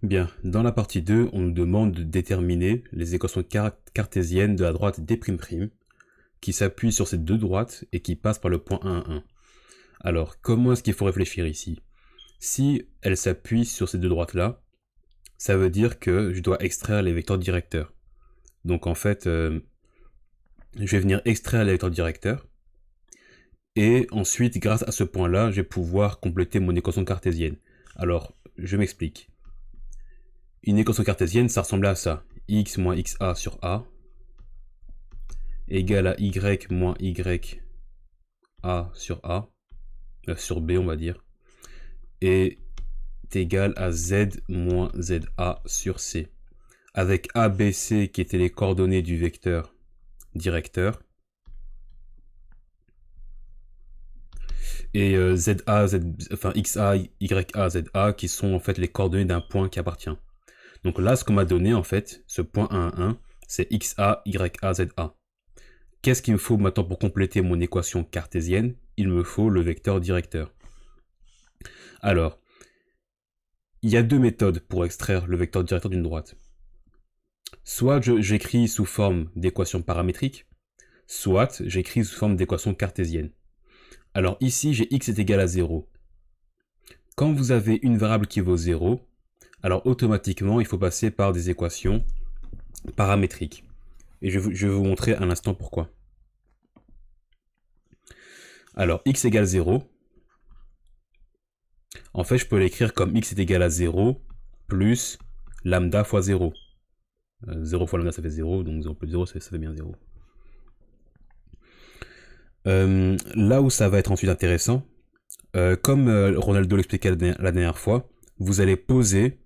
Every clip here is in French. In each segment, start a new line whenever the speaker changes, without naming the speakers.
Bien, dans la partie 2, on nous demande de déterminer les équations cartésiennes de la droite D'', qui s'appuient sur ces deux droites et qui passent par le point 1, 1. Alors, comment est-ce qu'il faut réfléchir ici? Si elles s'appuient sur ces deux droites-là, ça veut dire que je dois extraire les vecteurs directeurs. Donc en fait, je vais venir extraire les vecteurs directeurs, et ensuite, grâce à ce point-là, je vais pouvoir compléter mon équation cartésienne. Alors, je m'explique. Une équation cartésienne, ça ressemble à ça. X moins xa sur a égale à y moins y a sur b, on va dire, et est égal à z moins za sur c, avec a, b, c qui étaient les coordonnées du vecteur directeur, et enfin xa, ya, za qui sont en fait les coordonnées d'un point qui appartient. Donc là, ce qu'on m'a donné en fait, ce point 1, 1, c'est xa, ya, za. Qu'est-ce qu'il me faut maintenant pour compléter mon équation cartésienne? Il me faut le vecteur directeur. Alors, il y a deux méthodes pour extraire le vecteur directeur d'une droite. Soit j'écris sous forme d'équation paramétrique, soit j'écris sous forme d'équation cartésienne. Alors ici, j'ai x est égal à 0. Quand vous avez une variable qui vaut 0, alors automatiquement, il faut passer par des équations paramétriques. Et je vais vous montrer un instant pourquoi. Alors, x égale 0. En fait, je peux l'écrire comme x est égal à 0 plus lambda fois 0. 0 fois lambda, ça fait 0, donc 0 plus 0, ça fait bien 0. Là où ça va être ensuite intéressant, comme Ronaldo l'expliquait la dernière fois, vous allez poser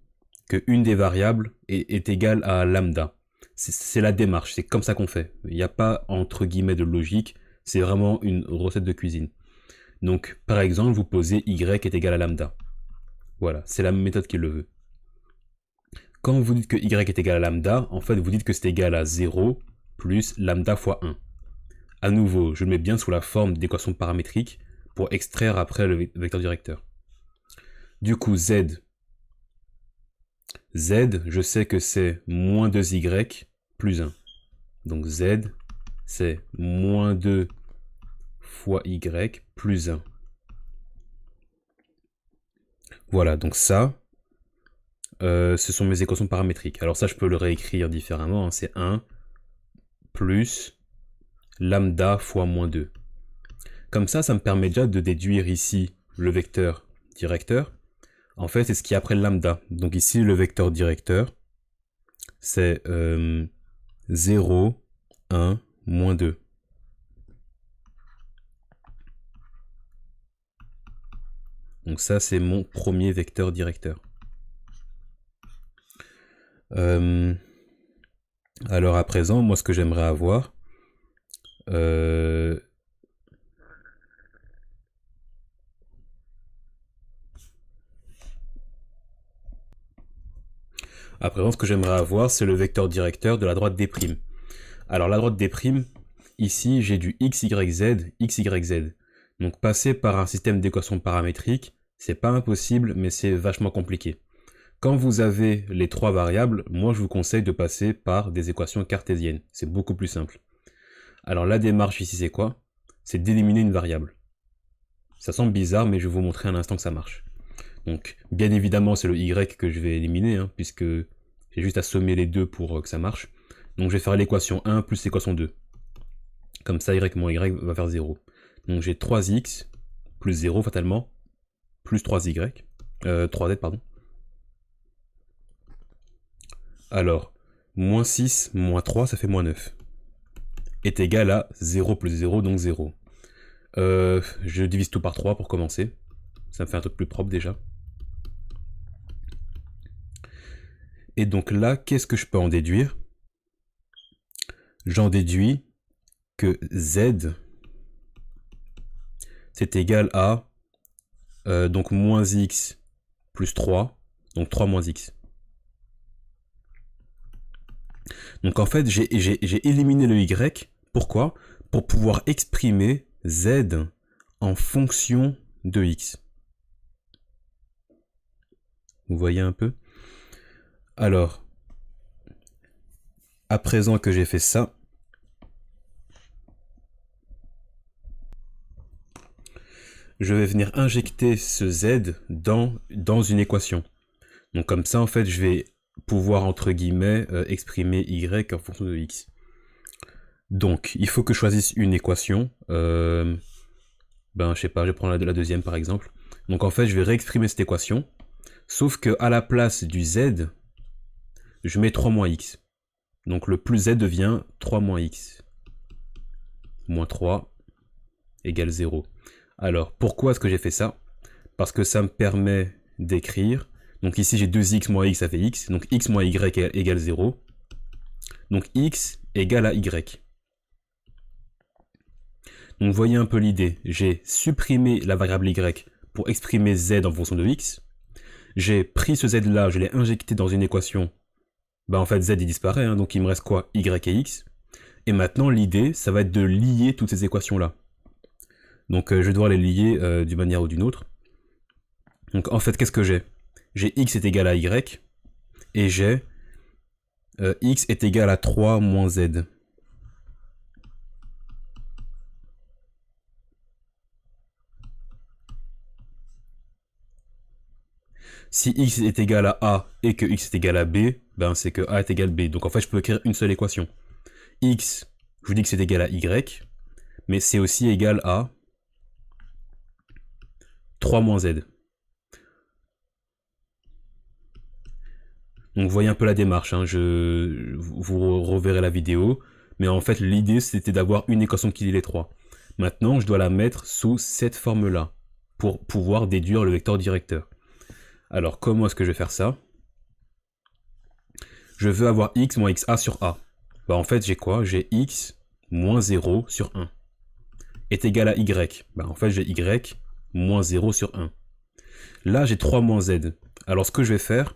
qu'une des variables est égale à lambda. C'est la démarche, c'est comme ça qu'on fait. Il n'y a pas entre guillemets de logique, c'est vraiment une recette de cuisine. Donc par exemple, vous posez y est égal à lambda. Voilà, c'est la méthode qui le veut. Quand vous dites que y est égal à lambda, en fait vous dites que c'est égal à 0 plus lambda fois 1. À nouveau, je le mets bien sous la forme d'équation paramétrique pour extraire après le vecteur directeur. Du coup, z, je sais que c'est moins 2y plus 1. Donc z, c'est moins 2 fois y plus 1. Voilà, donc ça, ce sont mes équations paramétriques. Alors ça, je peux le réécrire différemment. Hein. C'est 1 plus lambda fois moins 2. Comme ça me permet déjà de déduire ici le vecteur directeur. En fait, c'est ce qui est après lambda. Donc ici, le vecteur directeur, c'est 0, 1, moins 2. Donc ça, c'est mon premier vecteur directeur. Alors à présent, moi, ce que j'aimerais avoir, c'est le vecteur directeur de la droite D'. Alors la droite D', ici j'ai du x, y, z. Donc passer par un système d'équations paramétriques, c'est pas impossible, mais c'est vachement compliqué. Quand vous avez les trois variables, moi je vous conseille de passer par des équations cartésiennes. C'est beaucoup plus simple. Alors la démarche ici c'est quoi? C'est d'éliminer une variable. Ça semble bizarre, mais je vais vous montrer un instant que ça marche. Donc bien évidemment c'est le y que je vais éliminer, hein, puisque j'ai juste à sommer les deux pour que ça marche. Donc je vais faire l'équation 1 plus l'équation 2. Comme ça, y moins y va faire 0. Donc j'ai 3x plus 0 fatalement, plus 3z, 3z pardon. Alors, moins 6, moins 3, ça fait moins 9. Est égal à 0 plus 0, donc 0. Je divise tout par 3 pour commencer. Ça me fait un truc plus propre déjà. Et donc là, qu'est-ce que je peux en déduire? J'en déduis que z, c'est égal à donc moins x plus 3, donc 3 moins x. Donc en fait, j'ai éliminé le y. Pourquoi? Pour pouvoir exprimer z en fonction de x. Vous voyez un peu? Alors, à présent que j'ai fait ça, je vais venir injecter ce z dans une équation. Donc comme ça, en fait, je vais pouvoir, entre guillemets, exprimer y en fonction de x. Donc, il faut que je choisisse une équation. Je sais pas, je vais prendre la deuxième, par exemple. Donc en fait, je vais réexprimer cette équation. Sauf que à la place du z, je mets 3 moins x. Donc le plus z devient 3 moins x. Moins 3 égale 0. Alors, pourquoi est-ce que j'ai fait ça? Parce que ça me permet d'écrire. Donc ici, j'ai 2x moins x, ça fait x. Donc x moins y égale 0. Donc x égale à y. Donc vous voyez un peu l'idée. J'ai supprimé la variable y pour exprimer z en fonction de x. J'ai pris ce z là, je l'ai injecté dans une équation. En fait, z il disparaît, hein, donc il me reste quoi? Y et x. Et maintenant, l'idée, ça va être de lier toutes ces équations-là. Donc je vais devoir les lier d'une manière ou d'une autre. Donc en fait, qu'est-ce que j'ai? J'ai x est égal à y, et j'ai x est égal à 3 moins z. Si x est égal à a et que x est égal à b, c'est que a est égal à b. Donc en fait, je peux écrire une seule équation. X, je vous dis que c'est égal à y, mais c'est aussi égal à 3 moins z. Donc vous voyez un peu la démarche, hein. Vous reverrez la vidéo, mais en fait l'idée c'était d'avoir une équation qui lie les trois. Maintenant je dois la mettre sous cette forme-là, pour pouvoir déduire le vecteur directeur. Alors comment est-ce que je vais faire ça? Je veux avoir x moins xa sur a. En fait j'ai quoi? J'ai x moins 0 sur 1 est égal à y. En fait j'ai y moins 0 sur 1. Là j'ai 3 moins z. Alors ce que je vais faire,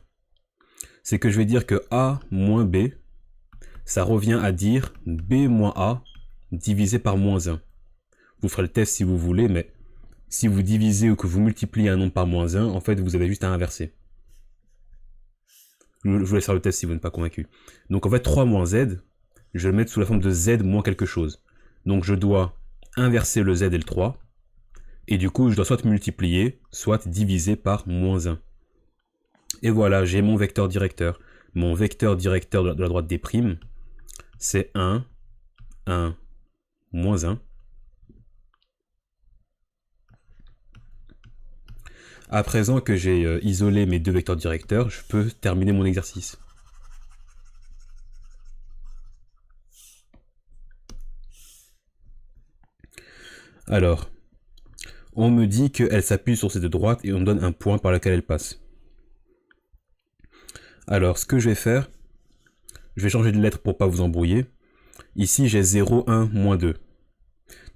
c'est que je vais dire que a moins b, ça revient à dire b moins a divisé par moins 1. Vous ferez le test si vous voulez, mais si vous divisez ou que vous multipliez un nombre par moins 1, en fait, vous avez juste à inverser. Je vous laisse faire le test si vous n'êtes pas convaincu. Donc en fait, 3 moins z, je vais le mettre sous la forme de z moins quelque chose. Donc je dois inverser le z et le 3, et du coup, je dois soit multiplier, soit diviser par moins 1. Et voilà, j'ai mon vecteur directeur. Mon vecteur directeur de la droite des primes, c'est 1, 1, moins 1. À présent que j'ai isolé mes deux vecteurs directeurs, je peux terminer mon exercice. Alors, on me dit qu'elle s'appuie sur ces deux droites et on me donne un point par lequel elle passe. Alors, ce que je vais faire, je vais changer de lettre pour pas vous embrouiller. Ici, j'ai 0, 1, moins 2.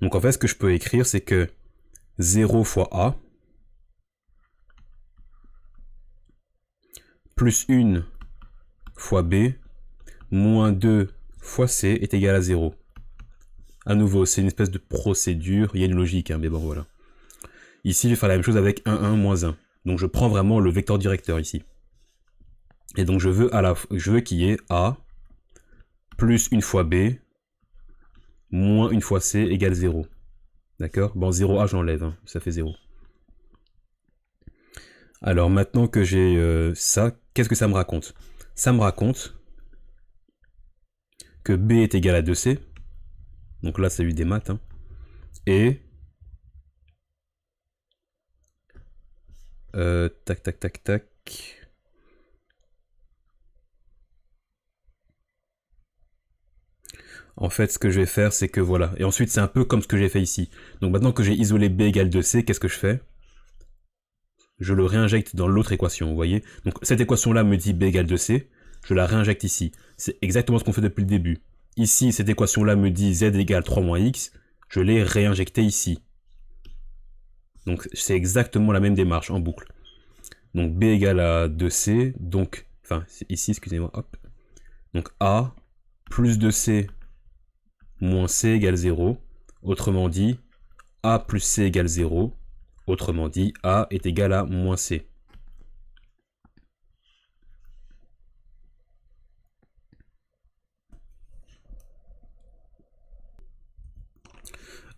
Donc en fait, ce que je peux écrire, c'est que 0 fois A plus 1 fois B moins 2 fois C est égal à 0. À nouveau, c'est une espèce de procédure, il y a une logique, hein, mais bon voilà. Ici, je vais faire la même chose avec 1, 1, moins 1. Donc je prends vraiment le vecteur directeur ici. Et donc je veux qu'il y ait A plus 1 fois B moins 1 fois C égale 0. D'accord? 0A, j'enlève, hein, ça fait 0. Alors maintenant que j'ai ça, qu'est-ce que ça me raconte? Ça me raconte que B est égal à 2C. Donc là, c'est eu des maths. Hein, et tac, tac, tac, tac. En fait, ce que je vais faire, c'est que voilà. Et ensuite, c'est un peu comme ce que j'ai fait ici. Donc maintenant que j'ai isolé B égale 2C, qu'est-ce que je fais? Je le réinjecte dans l'autre équation, vous voyez? Donc cette équation-là me dit B égale 2C. Je la réinjecte ici. C'est exactement ce qu'on fait depuis le début. Ici, cette équation-là me dit Z égale 3 moins X. Je l'ai réinjecté ici. Donc c'est exactement la même démarche en boucle. Donc B égale à 2C. Donc, enfin, ici, excusez-moi, hop. Donc A plus 2C moins C égale 0. Autrement dit, A plus C égale 0. Autrement dit, A est égal à moins C.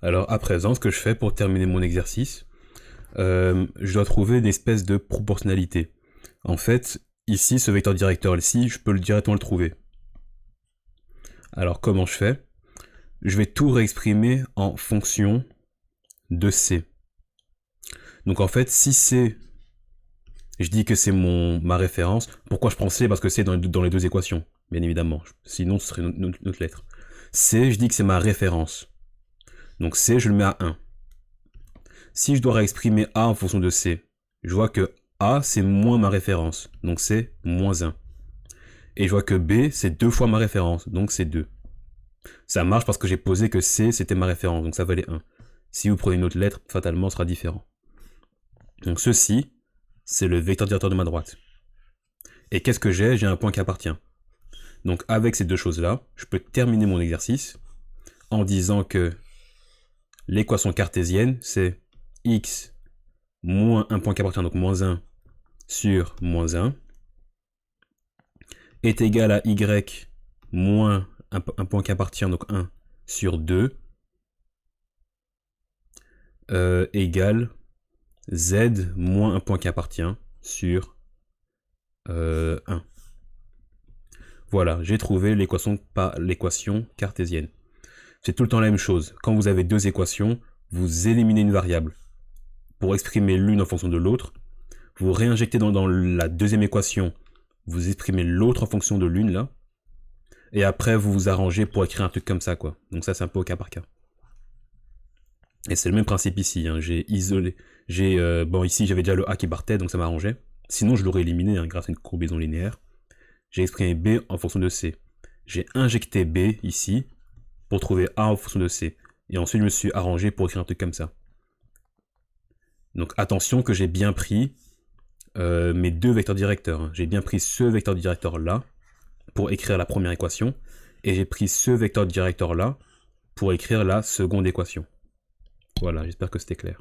Alors à présent, ce que je fais pour terminer mon exercice, je dois trouver une espèce de proportionnalité. En fait, ici, ce vecteur directeur ici, je peux directement le trouver. Alors comment je fais? Je vais tout réexprimer en fonction de C. Donc en fait, si C, je dis que c'est ma référence, pourquoi je prends C? Parce que C est dans les deux équations, bien évidemment. Sinon, ce serait une autre lettre. C, je dis que c'est ma référence. Donc C, je le mets à 1. Si je dois réexprimer A en fonction de C, je vois que A, c'est moins ma référence, donc c'est moins 1. Et je vois que B, c'est 2 fois ma référence, donc c'est 2. Ça marche parce que j'ai posé que C, c'était ma référence, donc ça valait 1. Si vous prenez une autre lettre, fatalement, ce sera différent. Donc ceci, c'est le vecteur directeur de ma droite. Et qu'est-ce que j'ai? J'ai un point qui appartient. Donc avec ces deux choses-là, je peux terminer mon exercice en disant que l'équation cartésienne, c'est x moins un point qui appartient, donc moins 1 sur moins 1, est égal à y moins un point qui appartient, donc 1 sur 2, égale z moins un point qui appartient sur 1. Voilà, j'ai trouvé l'équation cartésienne. C'est tout le temps la même chose. Quand vous avez deux équations, vous éliminez une variable pour exprimer l'une en fonction de l'autre. Vous réinjectez dans la deuxième équation, vous exprimez l'autre en fonction de l'une là. Et après, vous vous arrangez pour écrire un truc comme ça, quoi. Donc ça, c'est un peu au cas par cas. Et c'est le même principe ici. Hein. J'ai isolé. Bon, ici, j'avais déjà le A qui partait, donc ça m'arrangeait. Sinon, je l'aurais éliminé grâce à une combinaison linéaire. J'ai exprimé B en fonction de C. J'ai injecté B ici pour trouver A en fonction de C. Et ensuite, je me suis arrangé pour écrire un truc comme ça. Donc attention que j'ai bien pris mes deux vecteurs directeurs. J'ai bien pris ce vecteur directeur là pour écrire la première équation. Et j'ai pris ce vecteur directeur là pour écrire la seconde équation. Voilà, j'espère que c'était clair.